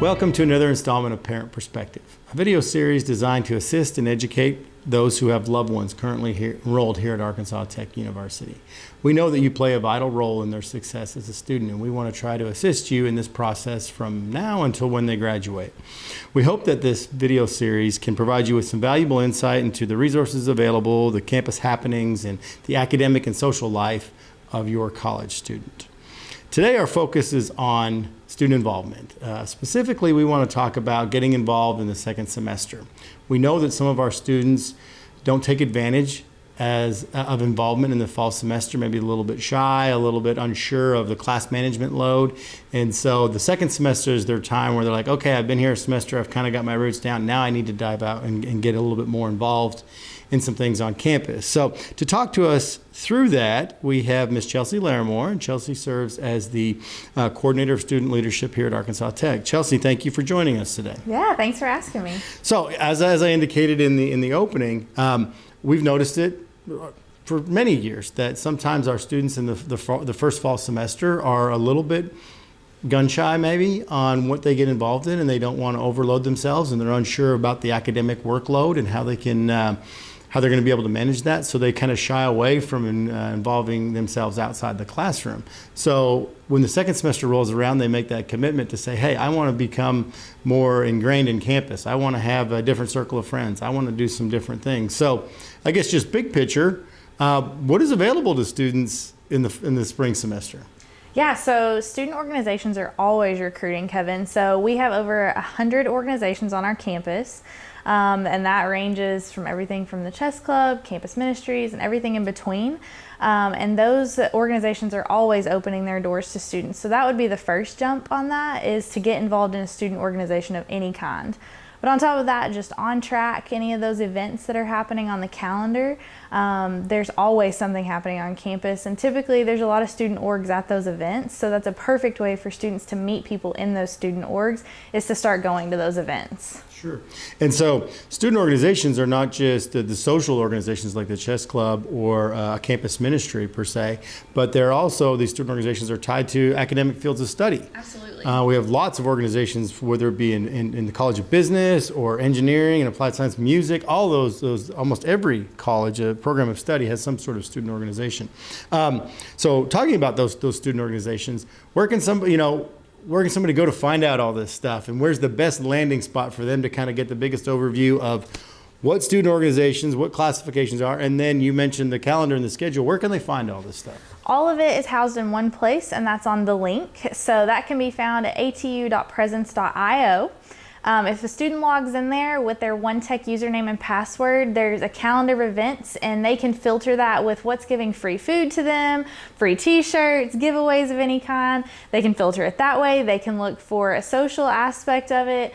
Welcome to another installment of Parent Perspective, a video series designed to assist and educate those who have loved ones currently enrolled here at Arkansas Tech University. We know that you play a vital role in their success as a student, and we want to try to assist you in this process from now until when they graduate. We hope that this video series can provide you with some valuable insight into the resources available, the campus happenings, and the academic and social life of your college student. Today our focus is on student involvement. Specifically, we want to talk about getting involved in the second semester. We know that some of our students don't take advantage of involvement in the fall semester, maybe a little bit shy, a little bit unsure of the class management load. And so the second semester is their time where they're like, okay, I've been here a semester, I've kind of got my roots down, now I need to dive out and get a little bit more involved in some things on campus. So to talk to us through that, we have Ms. Chelsea Larimore, and Chelsea serves as the Coordinator of Student Leadership here at Arkansas Tech. Chelsea, thank you for joining us today. Yeah, thanks for asking me. So as I indicated in the opening, we've noticed it for many years that sometimes our students in the first fall semester are a little bit gun shy maybe on what they get involved in, and they don't want to overload themselves, and they're unsure about the academic workload and how they're going to be able to manage that, so they kind of shy away from involving themselves outside the classroom. So when the second semester rolls around, they make that commitment to say, hey, I want to become more ingrained in campus. I want to have a different circle of friends. I want to do some different things. So I guess just big picture, what is available to students in the spring semester? Yeah, so student organizations are always recruiting, Kevin. So we have over 100 organizations on our campus. And that ranges from everything from the chess club, campus ministries, and everything in between. And those organizations are always opening their doors to students. So that would be the first jump on that, is to get involved in a student organization of any kind. But on top of that, just on track, any of those events that are happening on the calendar, there's always something happening on campus. And typically there's a lot of student orgs at those events. So that's a perfect way for students to meet people in those student orgs, is to start going to those events. Sure. And so student organizations are not just the social organizations like the chess club or a campus ministry per se, but they're also, these student organizations are tied to academic fields of study. Absolutely. We have lots of organizations, whether it be in the College of Business or engineering and applied science, music, all those almost every college, program of study has some sort of student organization. So talking about those student organizations, where can somebody go to find out all this stuff, and where's the best landing spot for them to kind of get the biggest overview of what student organizations, what classifications are, and then you mentioned the calendar and the schedule. Where can they find all this stuff? All of it is housed in one place, and that's on the link. So that can be found at atu.presence.io. If a student logs in there with their OneTech username and password, there's a calendar of events, and they can filter that with what's giving free food to them, free t-shirts, giveaways of any kind. They can filter it that way. They can look for a social aspect of it.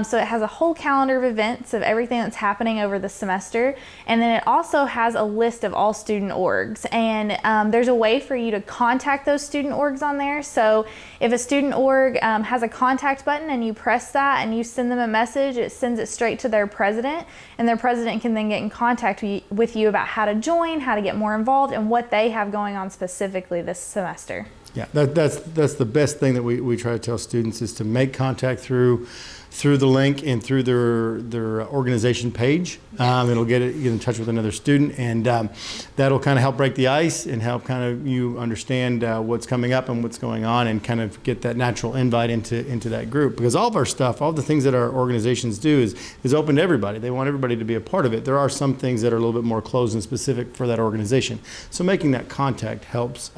So it has a whole calendar of events of everything that's happening over the semester. And then it also has a list of all student orgs. And there's a way for you to contact those student orgs on there. So if a student org has a contact button and you press that and you send them a message, it sends it straight to their president. And their president can then get in contact with you about how to join, how to get more involved, and what they have going on specifically this semester. Yeah, that's the best thing that we try to tell students, is to make contact through the link and through their organization page. It'll get in touch with another student, and that'll kind of help break the ice and help kind of you understand what's coming up and what's going on, and kind of get that natural invite into that group. Because all of our stuff, all the things that our organizations do is open to everybody. They want everybody to be a part of it. There are some things that are a little bit more closed and specific for that organization. So making that contact helps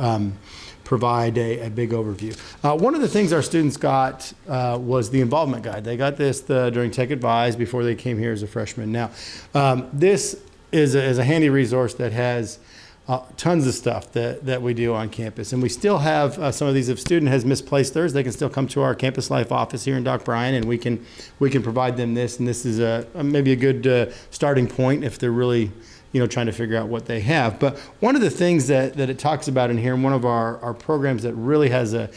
provide a big overview. One of the things our students got was the involvement guide. They got this during Tech Advise before they came here as a freshman. Now, this is a handy resource that has tons of stuff that we do on campus. And we still have some of these. If a student has misplaced theirs, they can still come to our Campus Life office here in Doc Bryan, and we can provide them this. And this is maybe a good starting point if they're really trying to figure out what they have. But one of the things that it talks about in here, and one of our programs that really has a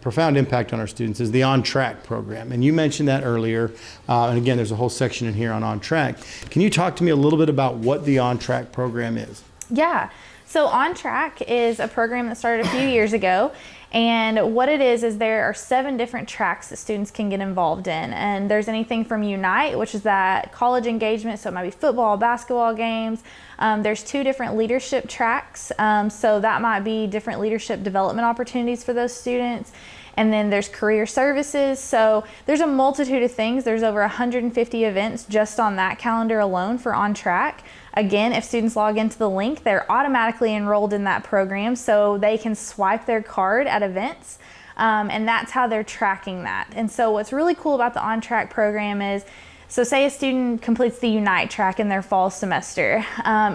profound impact on our students, is the On Track program. And you mentioned that earlier. And again, there's a whole section in here on On Track. Can you talk to me a little bit about what the On Track program is? Yeah. So On Track is a program that started a few years ago, And what it is there are 7 different tracks that students can get involved in. And there's anything from Unite, which is that college engagement, so it might be football, basketball games. There's 2 different leadership tracks, so that might be different leadership development opportunities for those students. And then there's career services. So there's a multitude of things. There's over 150 events just on that calendar alone for On Track. Again, if students log into the link, they're automatically enrolled in that program, so they can swipe their card at events. And that's how they're tracking that. And so what's really cool about the On Track program is, so say a student completes the Unite track in their fall semester,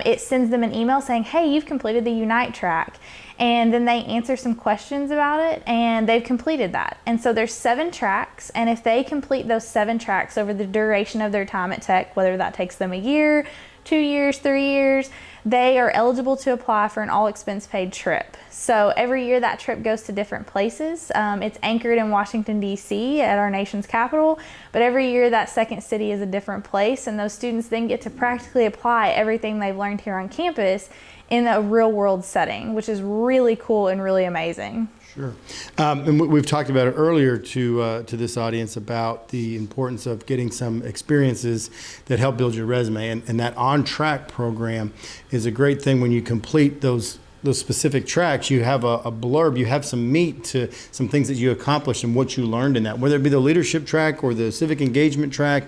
it sends them an email saying, hey, you've completed the Unite track. And then they answer some questions about it, and they've completed that. And so there's 7 tracks, and if they complete those 7 tracks over the duration of their time at Tech, whether that takes them a year, 2 years, 3 years, they are eligible to apply for an all expense paid trip. So every year that trip goes to different places. It's anchored in Washington, D.C. at our nation's capital, but every year that second city is a different place, and those students then get to practically apply everything they've learned here on campus in a real world setting, which is really cool and really amazing. Sure. And we've talked about it earlier to this audience about the importance of getting some experiences that help build your resume. And that On Track program is a great thing. When you complete those specific tracks, you have a blurb, you have some meat to some things that you accomplished and what you learned in that. Whether it be the leadership track or the civic engagement track,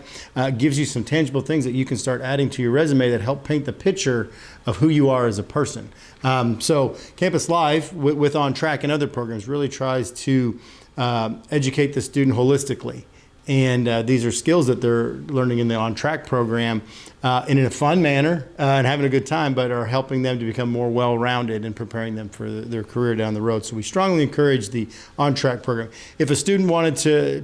gives you some tangible things that you can start adding to your resume that help paint the picture of who you are as a person. So Campus Live with On Track and other programs really tries to educate the student holistically. And these are skills that they're learning in the On Track program in a fun manner and having a good time, but are helping them to become more well-rounded and preparing them for their career down the road. So we strongly encourage the On Track program. If a student wanted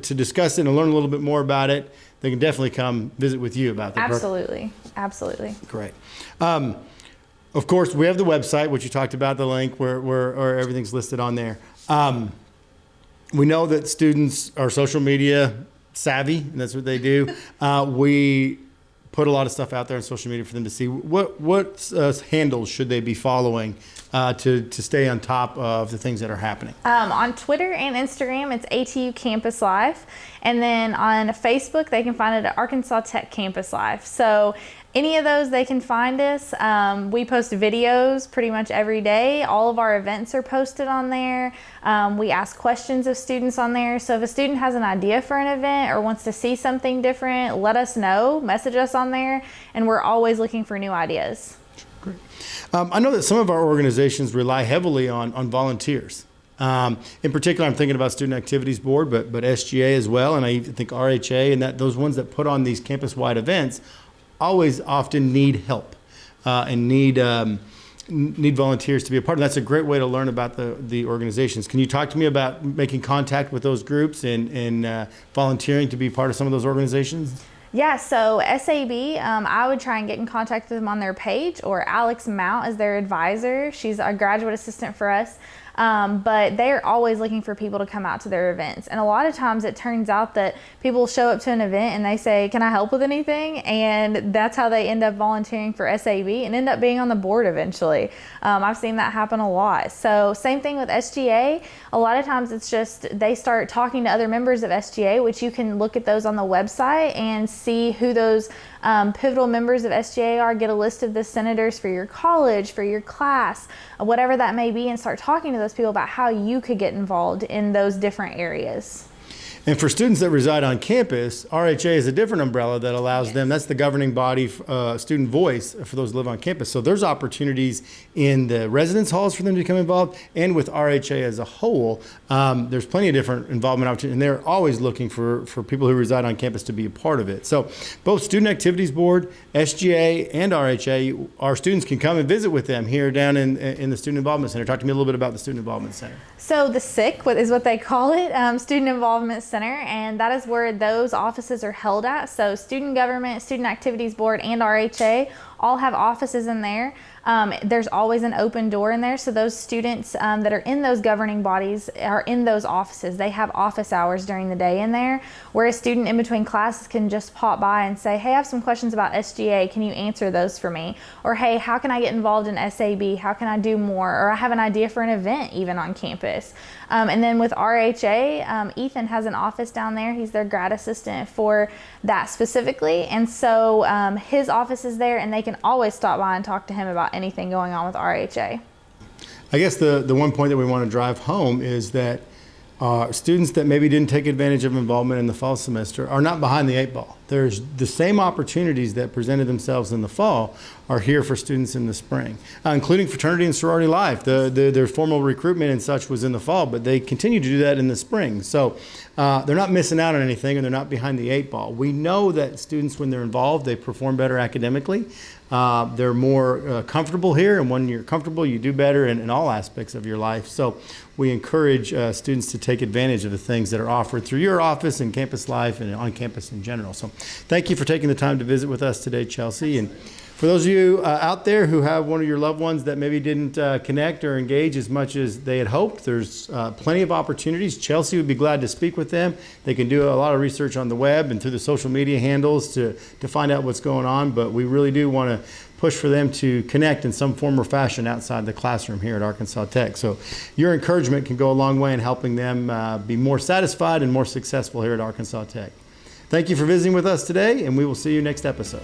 to discuss it and learn a little bit more about it, they can definitely come visit with you about that. Absolutely. Absolutely. Great. Of course, we have the website, which you talked about, the link where everything's listed on there. We know that students are social media savvy, and that's what they do. We put a lot of stuff out there on social media for them to see. What handles should they be following to stay on top of the things that are happening? On Twitter and Instagram, it's ATU Campus Live. And then on Facebook, they can find it at Arkansas Tech Campus Live. So any of those, they can find us. We post videos pretty much every day. All of our events are posted on there. We ask questions of students on there. So if a student has an idea for an event or wants to see something different, let us know, message us on there, and we're always looking for new ideas. Great. I know that some of our organizations rely heavily on volunteers. In particular, I'm thinking about Student Activities Board, but SGA as well, and I even think RHA, and that those ones that put on these campus-wide events always often need help and need volunteers to be a part of. That's a great way to learn about the organizations. Can you talk to me about making contact with those groups and volunteering to be part of some of those organizations? Yeah, so SAB, I would try and get in contact with them on their page, or Alex Mount is their advisor. She's a graduate assistant for us. But they're always looking for people to come out to their events. And a lot of times it turns out that people show up to an event and they say, can I help with anything? And that's how they end up volunteering for SAB and end up being on the board eventually. I've seen that happen a lot. So same thing with SGA. A lot of times it's just they start talking to other members of SGA, which you can look at those on the website and see who those pivotal members of SGA are, get a list of the senators for your college, for your class, whatever that may be, and start talking to those people about how you could get involved in those different areas. And for students that reside on campus, RHA is a different umbrella that allows them, that's the governing body, student voice for those who live on campus. So there's opportunities in the residence halls for them to become involved, and with RHA as a whole, there's plenty of different involvement opportunities, and they're always looking for people who reside on campus to be a part of it. So both Student Activities Board, SGA, and RHA, our students can come and visit with them here down in the Student Involvement Center. Talk to me a little bit about the Student Involvement Center. So the SIC is what they call it, Student Involvement Center, and that is where those offices are held at. So Student Government, Student Activities Board, and RHA all have offices in there. There's always an open door in there. So those students that are in those governing bodies are in those offices. They have office hours during the day in there, where a student in between classes can just pop by and say, hey, I have some questions about SGA. Can you answer those for me? Or, hey, how can I get involved in SAB? How can I do more? Or I have an idea for an event even on campus. And then with RHA, Ethan has an office down there. He's their grad assistant for that specifically. And so his office is there, and they can always stop by and talk to him about anything going on with RHA. I guess the one point that we want to drive home is that students that maybe didn't take advantage of involvement in the fall semester are not behind the eight ball. There's the same opportunities that presented themselves in the fall are here for students in the spring, including fraternity and sorority life. Their formal recruitment and such was in the fall, but they continue to do that in the spring. So they're not missing out on anything, and they're not behind the eight ball. We know that students, when they're involved, they perform better academically. They're more comfortable here, and when you're comfortable, you do better in all aspects of your life. So we encourage students to take advantage of the things that are offered through your office and campus life and on campus in general. So thank you for taking the time to visit with us today, Chelsea. And for those of you out there who have one of your loved ones that maybe didn't connect or engage as much as they had hoped, there's plenty of opportunities. Chelsea would be glad to speak with them. They can do a lot of research on the web and through the social media handles to find out what's going on, but we really do want to push for them to connect in some form or fashion outside the classroom here at Arkansas Tech. So your encouragement can go a long way in helping them be more satisfied and more successful here at Arkansas Tech. Thank you for visiting with us today, and we will see you next episode.